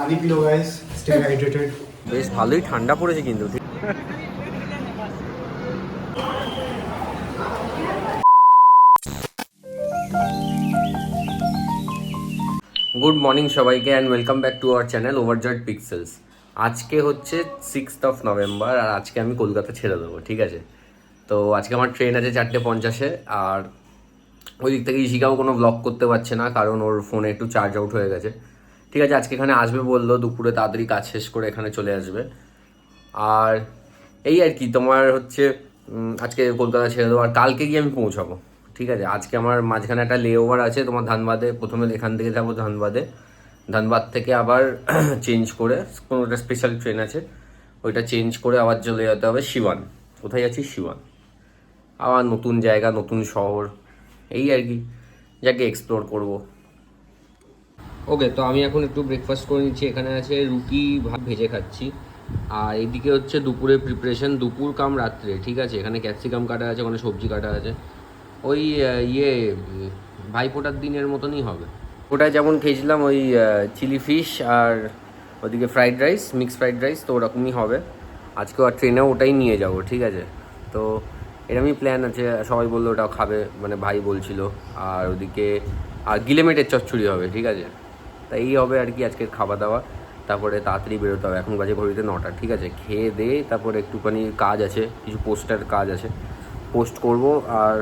পানি pillow guys, stay hydrated. বেশ ভালোই ঠান্ডা পড়েছে কিন্তু। গুড মর্নিং সবাইকে and welcome back to our channel ওভারজয়েড pixels. আজকে হচ্ছে 6th নভেম্বর আর আজকে আমি কলকাতা ছেড়ে দেবো, ঠিক আছে? তো আজকে আমার ট্রেন আছে 4:50 আর ওই দিক থেকে ইশিকাও কোনো ব্লগ করতে পারছে না কারণ ওর ফোনে একটু চার্জ আউট হয়ে গেছে। ঠিক আছে, আজকে এখানে আসবে বললো, দুপুরে তাড়াতাড়ি কাজ শেষ করে এখানে চলে আসবে। আর এই আর কি, তোমার হচ্ছে আজকে কলকাতা ছেড়ে দেবো আর কালকে গিয়ে আমি পৌঁছাবো। ঠিক আছে, আজকে আমার মাঝখানে একটা লে ওভার আছে তোমার ধানবাদে। প্রথমে এখান থেকে যাবো ধানবাদে, ধানবাদ থেকে আবার চেঞ্জ করে কোনো একটা স্পেশাল ট্রেন আছে, ওইটা চেঞ্জ করে আবার চলে যেতে হবে সিওয়ান। কোথায় যাচ্ছি? সিওয়ান। আবার নতুন জায়গা, নতুন শহর, এই আর কি, যাকে এক্সপ্লোর করব। ওকে, তো আমি এখন একটু ব্রেকফাস্ট করে নিচ্ছি। এখানে আছে রুটি ভাত ভেজে খাচ্ছি, আর এদিকে হচ্ছে দুপুরের প্রিপারেশন, দুপুর কাম রাত্রে। ঠিক আছে, এখানে ক্যাপসিকাম কাটা আছে, ওখানে সবজি কাটা আছে। ওই ভাইফোঁটার দিনের মতনই হবে। ওটা যেমন খেয়েছিলাম ওই চিলি ফিশ আর ওদিকে fried rice, mix fried rice, তো ওরকমই হবে আজকেও। আর ট্রেনেও ওটাই নিয়ে যাব, ঠিক আছে? তো এরকমই প্ল্যান আছে। সবাই বললো ওটাও খাবে, মানে ভাই বলছিল। আর ওদিকে আর গিলেমেটের চচ্চড়ি হবে, ঠিক আছে? তাই এই হবে আর কি আজকের খাওয়া দাওয়া। তারপরে তাড়াতাড়ি বেরোতে হবে, এখন বাজে ঘড়িতে 9টা। ঠিক আছে, খেয়ে দিয়ে তারপরে একটুখানি কাজ আছে, কিছু পোস্টার কাজ আছে, পোস্ট করব। আর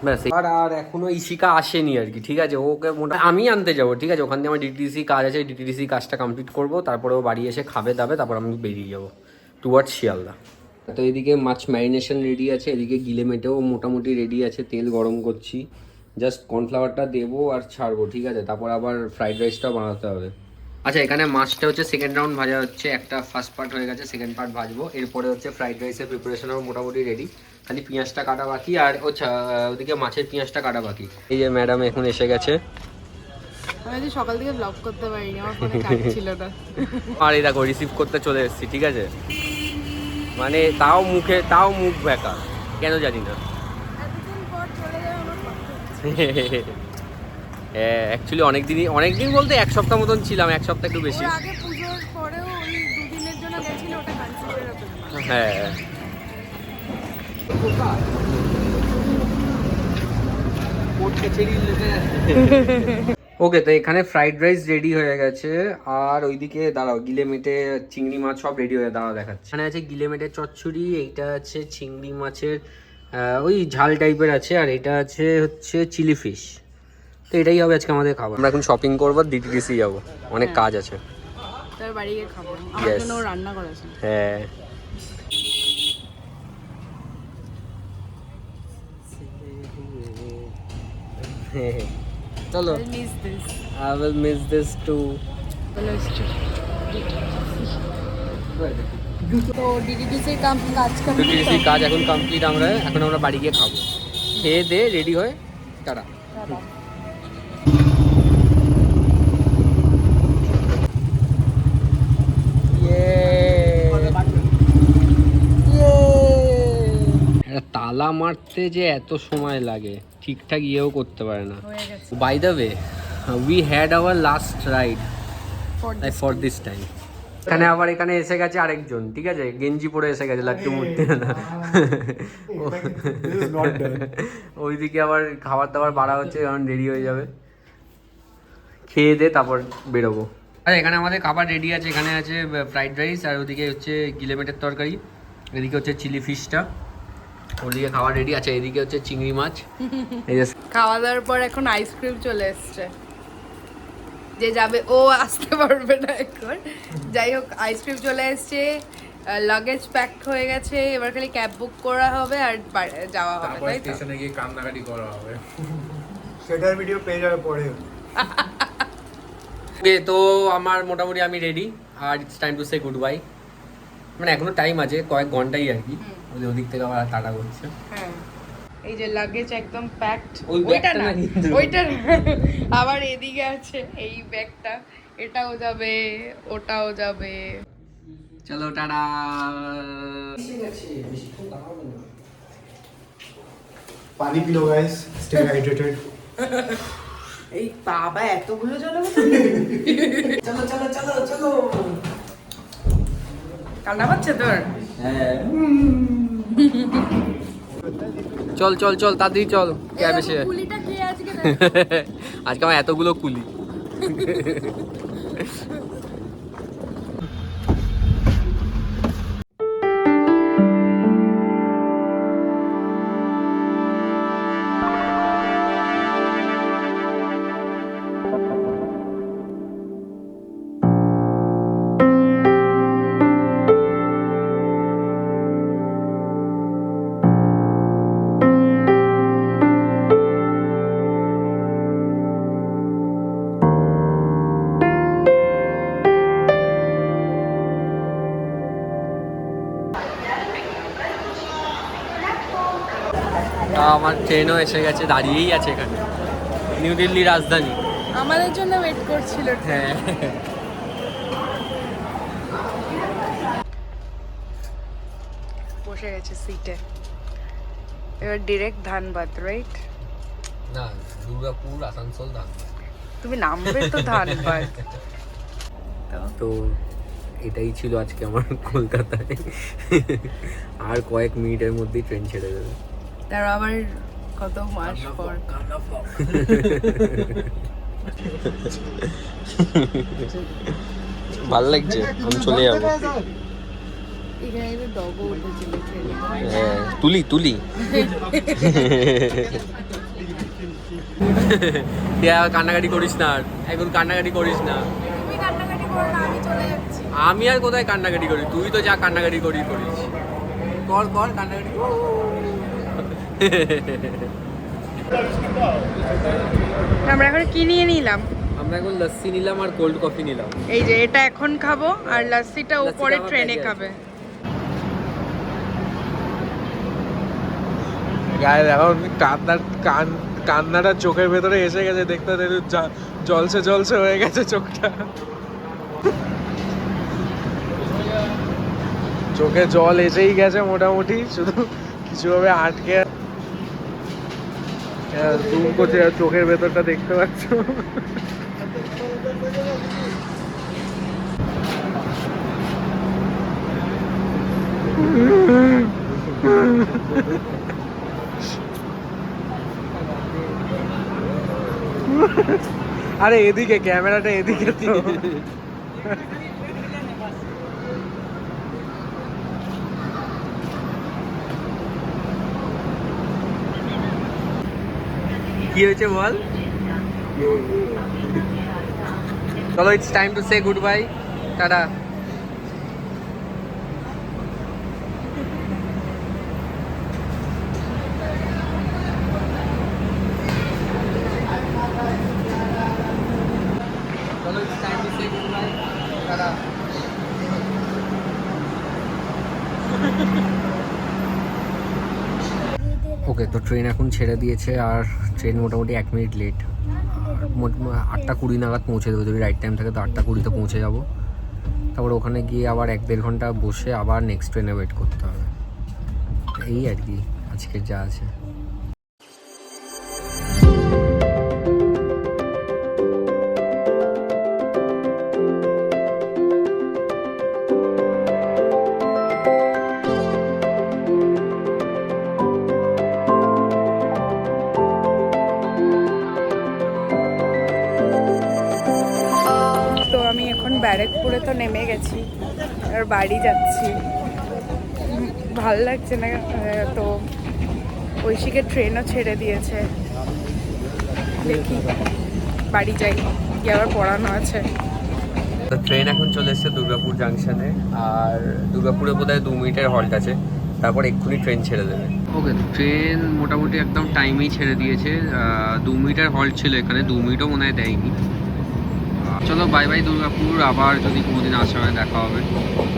ব্যাস। আর এখনো ইশিকা আসেনি আর কি, ঠিক আছে? ওকে আমি আনতে যাবো, ঠিক আছে? ওখান থেকে আমার ডিটিডিসি কাজ আছে, ডিটিডিসি কাজটা কমপ্লিট করবো, তারপরে ও বাড়ি এসে খাবে দাবে, তারপর আমি বেরিয়ে যাবো টুয়ার্ডস শিয়ালদা। তো এদিকে মাছ ম্যারিনেশন রেডি আছে, এদিকে গিলেমেটেও মোটামুটি রেডি আছে, তেল গরম করছি, জাস্ট কর্নফ্লাওয়ারটা দেবো আর ছাড়বো, ঠিক আছে? তারপর আবার ফ্রাইড রাইসটাও বানাতে হবে। আচ্ছা, এখানে মাছটা হচ্ছে সেকেন্ড রাউন্ড ভাজা হচ্ছে, একটা ফার্স্ট পার্ট হয়ে গেছে, সেকেন্ড পার্ট ভাজবো। এরপরে হচ্ছে ফ্রাইড রাইসের প্রিপারেশনও মোটামুটি রেডি, খালি পেঁয়াজটা কাটা বাকি। আর ওদিকে মাছের পেঁয়াজটা কাটা বাকি। এই যে ম্যাডাম এখন এসে গেছে। আমি আজ সকাল থেকে ব্লগ করতে পারিনি, আমার ফোনে কাজ ছিল না। আর এই দেখো রিসিভ করতে চলে এসেছি, ঠিক আছে? মানে তাও মুখ বেঁকা, কেন জানি না। এতদিন পর চলে যাবে আমার কষ্ট হচ্ছে। হ্যাঁ, অ্যাকচুয়ালি অনেকদিন বলতে 1 সপ্তাহ মতন ছিলাম, 1 সপ্তাহ একটু বেশি। ওর আগে পুজোর পরেও ওই দুদিনের জন্য গেছিল, ওটা কনসিডার হতো না। হ্যাঁ। ওকে, তো এখানে ফ্রাইড রাইস রেডি হয়ে গেছে, আর ওইদিকে দাঁড়াও, গিলেমেটে চিংড়ি মাছ সব রেডি হয়ে দাঁড়াও দেখাচ্ছে। এখানে আছে গিলেমেটের চচ্চড়ি, এইটা আছে চিংড়ি মাছের ওই ঝাল টাইপের আছে, আর এটা আছে হচ্ছে চিলি ফিশ। তো এটাই হবে আজকে আমাদের খাবার। আমরা এখন শপিং করবো, ডিটিডিসি যাবো, অনেক কাজ আছে। তার বাড়ি গিয়ে খাবো, আমার জন্য ও রান্না করেছে। হ্যাঁ। চলো, I miss this. I will miss this too. তো ডিডিডিসির কাজ কমপ্লিট। ডিটিডিসি কাজ এখন কমপ্লিট, এখন আমরা বাড়ি গিয়ে খাবো, খেয়ে দে রেডি হয়ে টাটা। তালা মারতে যে এত সময় লাগে, ঠিকঠাক ইয়েও করতে পারে না। By the way, we had our last ride for this time. এখানে এসে গেছে আরেকজন, ঠিক আছে? গেঞ্জি পরে এসে গেছে, লাড্ডু মূর্তি না। ওইদিকে আবার খাবার দাবার বাড়া হচ্ছে, কারণ দেরি হয়ে যাবে। খেয়ে দে তারপর বেরোবো। আর এখানে আমাদের খাবার রেডি আছে, এখানে আছে ফ্রাইড রাইস, আর ওদিকে হচ্ছে গিলেমেটের তরকারি, এদিকে হচ্ছে চিলি ফিশটা, ওদিকে খাবার রেডি আছে, এদিকে হচ্ছে চিংড়ি মাছ। এই যে খাওয়া দাওয়ার পর এখন আইসক্রিম চলে এসছে, যে যাবে ও আসতে পারবে না এখন। যাই হোক, আইসক্রিম চলে এসছে, লাগেজ প্যাক হয়ে গেছে, এবার খালি ক্যাব বুক করা হবে আর যাওয়া হবে, তাই তো? স্টেশনে গিয়ে কান্নাকাটি করা হবে, সেটার ভিডিও পেয়ে যাবে পরে। তো আমার মোটামুটি আমি রেডি, আর it's time to say goodbye. মানে এখনো টাইম আছে, কয়েক ঘন্টাই আর কি। ওদিক থেকে আবার টাটা করছে। হ্যাঁ, এই যে লাগেজ একদম প্যাকড। ওই ওইটা ব্যাগটা না, না কিন্তু। ওইটা না। আবার এদিকে আছে এই ব্যাগটা, এটাও যাবে, ওটাও যাবে। চলো টাটা। পানি পিলো গাইস, স্টে হাইড্রেটেড। এই বাবা এতগুলো চলো চলো চলো চলো চলো কান্না পাচ্ছে তোর? হ্যাঁ চল চল চল তাড়াতাড়ি চল ক্যাব এসে কুলিটা কে আজকে আজকে আমার এতগুলো কুলি আমার ট্রেনও এসে গেছে, দাঁড়িয়েই আছে এখানে, নিউ দিল্লি রাজধানী। আমাদের জন্য ওয়েট করছিল। হ্যাঁ বসে গেছে সিটে। এবার ডিরেক্ট ধানবাদ, রাইট? না, দুর্গাপুর, আসানসোল, ধানবাদ। তুমি নামবে তো ধানবাদ। তো এটাই ছিল আজকে আমার কলকাতায়। আর কয়েক মিনিটের মধ্যেই ট্রেন ছেড়ে দেবে। তার আবার কত মাস পর। ভালো লাগছে, আমি চলে যাবো। এখানে একটা ডগও উঠেছিল ট্রেনে। হ্যাঁ, তুলি তুলি। তুই আর কান্নাকাটি করিস না, আর এখন কান্নাকাটি করিস না। তুমি কান্নাকাটি করো না, আমি চলে যাচ্ছি। আমি আর কোথায় কান্নাকাটি করি, তুই তো যা কান্নাকাটি করিস। কর কর কান্নাকাটি। আমরা এখন কি নিয়ে নিলাম? আমরা এখন লস্যি নিলাম আর কোল্ড কফি নিলাম। এই যে এটা এখন খাবো, আর লস্যিটা উপরে আমার ট্রেনে ব্যাগে খাবে। গায়ে এখন কান্নাটা চোখের ভেতরে এসে গেছে, দেখতে জলসে জলসে হয়ে গেছে চোখটা। চোখে জল এসেই গেছে মোটামুটি, শুধু কিছুভাবে আটকে জুম করছে, চোখের ভেতরটা দেখতে পাচ্ছ। আরে এদিকে ক্যামেরাটা, এদিকে তো। কি হয়েছে বল? চলো, it's time to say goodbye, tata. চলো, it's time to say goodbye, tata. Okay, তো ট্রেন এখন ছেড়ে দিয়েছে, আর ট্রেন মোটামুটি 1 মিনিট লেট। 8:20 নাগাদ পৌঁছে দেবো, যদি রাইট টাইম থাকে তো 8:20-তে পৌঁছে যাবো। তারপর ওখানে গিয়ে আবার 1-1.5 ঘন্টা বসে আবার নেক্সট ট্রেনে ওয়েট করতে হবে। এই আর কি আজকের যা আছে। আমি এখন ব্যারাকপুরে তো নেমে গেছি, আর বাড়ি যাচ্ছি। ভাল লাগছে না তো। ঐশীকে ট্রেনও ছেড়ে দিয়েছে, দেখি বাড়ি যাই, গিয়ে আবার পড়ানো আছে। তো ট্রেন এখন চলে এসেছে দুর্গাপুর জাংশনে, আর দুর্গাপুরে বোধহয় 2 মিনিটের হল্ট আছে, তারপর এক্ষুনি ট্রেন ছেড়ে দেবে। ওকে, ট্রেন মোটামুটি একদম টাইমেই ছেড়ে দিয়েছে। 2 মিনিটের হল্ট ছিল এখানে, 2 মিনিটও মনে হয় দেয়নি। চলো বাই বাই দুর্গাপুর, আবার যদি কোনোদিন আসা হয় দেখা হবে।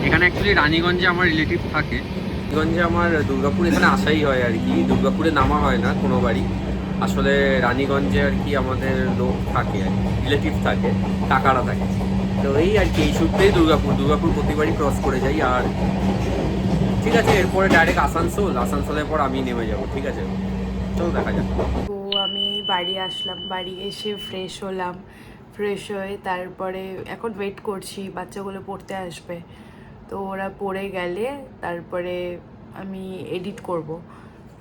এখানে অ্যাকচুয়ালি রানীগঞ্জে আমার রিলেটিভ থাকে। রানীগঞ্জে আমার দুর্গাপুর এখানে আসাই হয় আর কি, দুর্গাপুরে নামা হয় না কোনো বাড়ি। আসলে রানীগঞ্জে আর কি আমাদের লোক থাকে, আর কি রিলেটিভ থাকে, কাকারা থাকে। তো এই আর কি, এই সূত্রেই দুর্গাপুর প্রতিবারই ক্রস করে যাই। আর ঠিক আছে, এরপরে ডাইরেক্ট আসানসোলের পর আমি নেমে যাবো। ঠিক আছে, চলো দেখা যাক। তো আমি বাড়ি আসলাম, বাড়ি এসে ফ্রেশ হলাম, ফ্রেশ হয়ে তারপরে এখন ওয়েট করছি বাচ্চাগুলো পড়তে আসবে, তো ওরা পড়ে গেলে তারপরে আমি এডিট করব,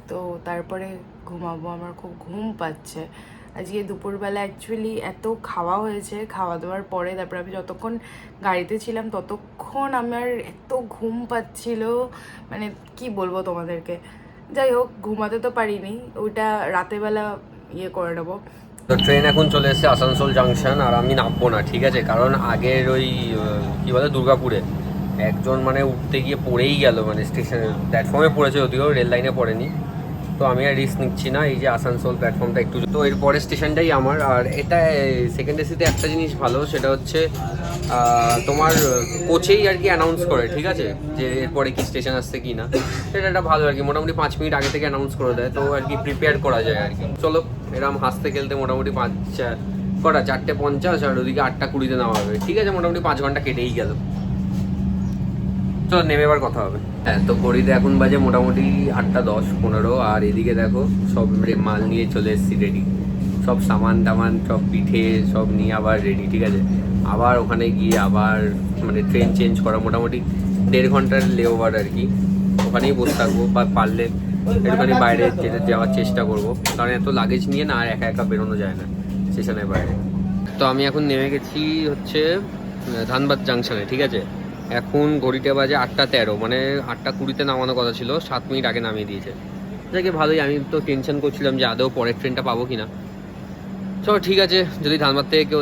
তো তারপরে ঘুমাবো। আমার খুব ঘুম পাচ্ছে আজকে দুপুরবেলা, অ্যাকচুয়ালি এত খাওয়া হয়েছে, খাওয়া দাওয়ার পরে তারপরে আমি যতক্ষণ গাড়িতে ছিলাম ততক্ষণ আমার এত ঘুম পাচ্ছিল, মানে কি বলবো তোমাদেরকে। যাই হোক, ঘুমাতে তো পারিনি, ওইটা রাতেরবেলা ইয়ে করে নেবো। তো ট্রেন এখন চলে এসেছে আসানসোল জাংশন, আর আমি নামবো না, ঠিক আছে? কারণ আগের ওই কী বলে দুর্গাপুরে একজন মানে উঠতে গিয়ে পড়েই গেল, মানে স্টেশনে প্ল্যাটফর্মে পড়েছে, যদিও রেল লাইনে পড়েনি। তো আমি আর রিস্ক নিচ্ছি না, এই যে আসানসোল প্ল্যাটফর্মটা একটু, তো এর পরের স্টেশনটাই আমার। আর এটা সেকেন্ড এসিতে একটা জিনিস ভালো, সেটা হচ্ছে তোমার কোচেই আর কি অ্যানাউন্স করে, ঠিক আছে, যে এরপরে কি স্টেশন আসছে কি না। সেটা একটা ভালো আর কি, মোটামুটি 5 মিনিট আগে থেকে অ্যানাউন্স করে দেয়, তো আর কি প্রিপেয়ার করা যায় আর কি। চলো এরকম হাসতে খেলতে মোটামুটি 4:50 আর ওদিকে 8:20 নেওয়া হবে, ঠিক আছে, মোটামুটি 5 ঘন্টা কেটেই গেল। চলো নেমে এবার কথা হবে। হ্যাঁ, তো ঘড়িতে এখন বাজে মোটামুটি 8:10-15, আর এদিকে দেখো সব মাল নিয়ে চলে এসেছি রেডি, সব সামান টামান সব পিঠে সব নিয়ে আবার রেডি, ঠিক আছে। আবার ওখানে গিয়ে আবার মানে ট্রেন চেঞ্জ করা, মোটামুটি 1.5 ঘন্টার লেওভার আর কি, ওখানেই বসে থাকবো, বা পারলে একটুখানি বাইরে যাওয়ার চেষ্টা করবো, কারণ এত লাগেজ নিয়ে না আর একা একা বেরোনো যায় না স্টেশনের বাইরে। তো আমি এখন নেমে গেছি হচ্ছে ধানবাদ জাংশনে, ঠিক আছে। এখন ঘড়িতে বাজে 8:13, মানে 8:20 নামানোর কথা ছিল, 7 মিনিট আগে নামিয়ে দিয়েছে। যাকে ভালোই, আমি তো টেনশন করছিলাম যে আদৌ পরের ট্রেনটা পাবো কিনা। চলো ঠিক আছে, যদি ধানবাদ থেকে কেউ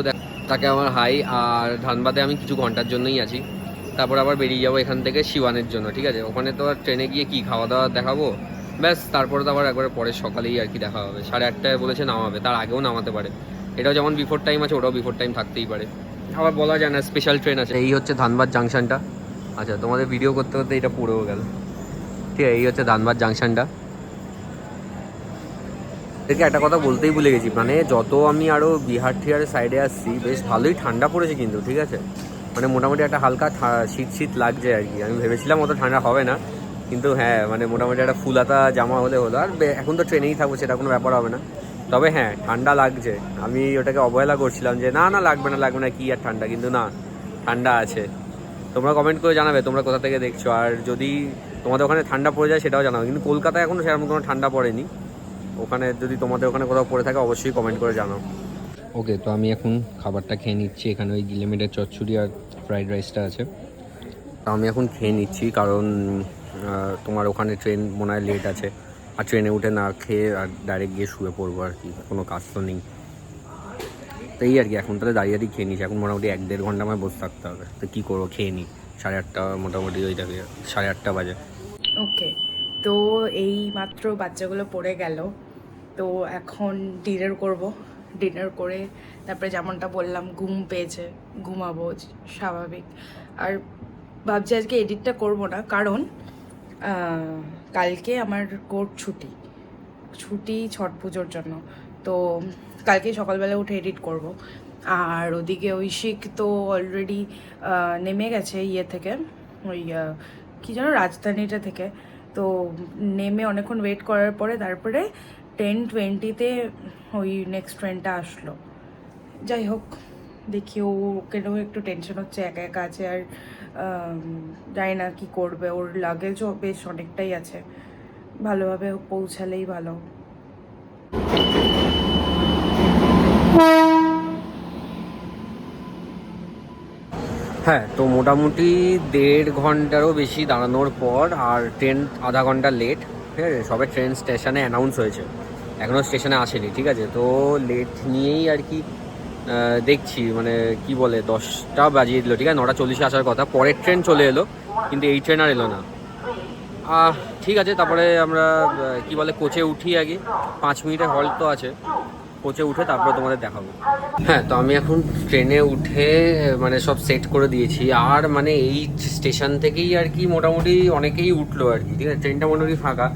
তাকে আমার হাই। আর ধানবাদে আমি কিছু ঘন্টার জন্যই আছি, তারপর আবার বেরিয়ে যাবো এখান থেকে শিওয়ানের জন্য, ঠিক আছে। ওখানে তো আর ট্রেনে গিয়ে কি খাওয়া দাওয়া দেখাবো, ব্যাস তারপরে তো আবার একবার পরের সকালেই আর কি দেখা হবে। 8:30 বলেছে নামাবে, তার আগেও নামাতে পারে, এটাও যেমন বিফোর টাইম আছে ওটাও বিফোর টাইম থাকতেই পারে, আবার বলা যায় না, স্পেশাল ট্রেন আছে। এই হচ্ছে ধানবাদ জাংশনটা। আচ্ছা, তোমাদের ভিডিও করতে করতে এটা পড়েও গেল, ঠিক আছে। এই হচ্ছে ধানবাদ জাংশনটা। দেখে একটা কথা বলতেই ভুলে গেছি, মানে যত আমি আরও বিহার টিহারের সাইডে আসছি বেশ ভালোই ঠান্ডা পড়েছে কিন্তু, ঠিক আছে। মানে মোটামুটি একটা হালকা শীত শীত লাগছে আর কি। আমি ভেবেছিলাম অত ঠান্ডা হবে না, কিন্তু হ্যাঁ মানে মোটামুটি একটা ফুলাতা জামা হলে হলো। আর এখন তো ট্রেনেই থাকবো, সেটা কোনো ব্যাপার হবে না। তবে হ্যাঁ, ঠান্ডা লাগছে। আমি ওটাকে অবহেলা করছিলাম যে না লাগবে না কি আর ঠান্ডা, কিন্তু না, ঠান্ডা আছে। তোমরা কমেন্ট করে জানাবে তোমরা কোথা থেকে দেখছো, আর যদি তোমাদের ওখানে ঠান্ডা পড়ে যায় সেটাও জানাবে। কিন্তু কলকাতায় এখনও সেরকম কোনো ঠান্ডা পড়েনি। ওখানে যদি তোমাদের ওখানে কোথাও পড়ে থাকে অবশ্যই কমেন্ট করে জানাও। ওকে, তো আমি এখন খাবারটা খেয়ে নিচ্ছি। এখানে ওই গিলেমিটের চচ্চড়ি আর ফ্রাইড রাইসটা আছে, তো আমি এখন খেয়ে নিচ্ছি, কারণ তোমার ওখানে ট্রেন মনে হয় লেট আছে, আর ট্রেনে উঠে না খেয়ে আর ডাইরেক্ট গিয়ে শুয়ে পড়বো আর কি, কোনো কাজ তো নেই। তো এই আর কি, এখন তাহলে দাঁড়িয়ে খেয়ে নিচ্ছি। এখন মোটামুটি 1-1.5 ঘন্টা আমায় বসে থাকতে হবে, তো কী করবো, খেয়ে নিই। 8:30 মোটামুটি ওইটাকে 8:30 বাজে। ওকে, তো এই মাত্র বাচ্চাগুলো পড়ে গেল, তো এখন ডিনার করব। ডিনার করে তারপরে যেমনটা বললাম ঘুম পেয়েছে, ঘুমাবো স্বাভাবিক। আর ভাবছি আজকে এডিটটা করব না, কারণ কালকে আমার কোর্ট ছুটি ছট পুজোর জন্য, তো কালকে সকালবেলা উঠে এডিট করব। আর ওদিকে ঐশিক তো অলরেডি নেমে গেছে ইয়ে থেকে, ওই কী যেন রাজধানীটা থেকে, তো নেমে অনেকক্ষণ ওয়েট করার পরে তারপরে 10:20 ওই নেক্সট ট্রেনটা আসলো। যাই হোক, দেখি ওকেও একটু টেনশন হচ্ছে, একা একা আছে, আর জানি না কী করবে। ওর লাগেজও বেশ অনেকটাই আছে, ভালোভাবে পৌঁছালেই ভালো। হ্যাঁ, তো মোটামুটি 1.5 ঘন্টারও বেশি দাঁড়ানোর পর, আর ট্রেন আধা ঘন্টা লেট, ঠিক আছে। সবে ট্রেন স্টেশনে অ্যানাউন্স হয়েছে, এখনও স্টেশনে আসেনি, ঠিক আছে। তো লেট নিয়েই আর কি দেখছি, মানে কি বলে 10টা বাজিয়ে দিল, ঠিক আছে। 9:40 আসার কথা, পরের ট্রেন চলে এলো, কিন্তু এই ট্রেন আর এলো না। ঠিক আছে, তারপরে আমরা কি বলে কোচে উঠি আগে, 5 মিনিটের হল্ট তো আছে, কোচে উঠে তারপরে তোমাদের দেখাবো। হ্যাঁ, তো আমি এখন ট্রেনে উঠে মানে সব সেট করে দিয়েছি, আর মানে এই স্টেশন থেকেই আর কি মোটামুটি অনেকেই উঠলো আর কি, ঠিক আছে। ট্রেনটা মোটামুটি ফাঁকা,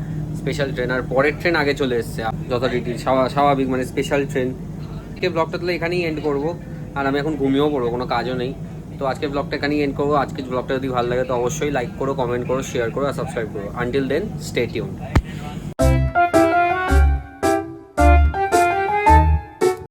স্পেশাল ট্রেন, আর পরের ট্রেন আগে চলে এসছে যথারীতি, স্বাভাবিক, মানে স্পেশাল ট্রেন। ব্লগটা তাহলে এখানেই এন্ড করবো, আর আমি এখন ঘুমিয়েও পড়বো, কোনো কাজও নেই। তো আজকের ব্লগটা এখানেই এন্ড করবো। আজকের ব্লগটা যদি ভালো লাগে তো অবশ্যই লাইক করো, কমেন্ট করো, শেয়ার করো আর সাবস্ক্রাইব করো। Until then, stay tuned.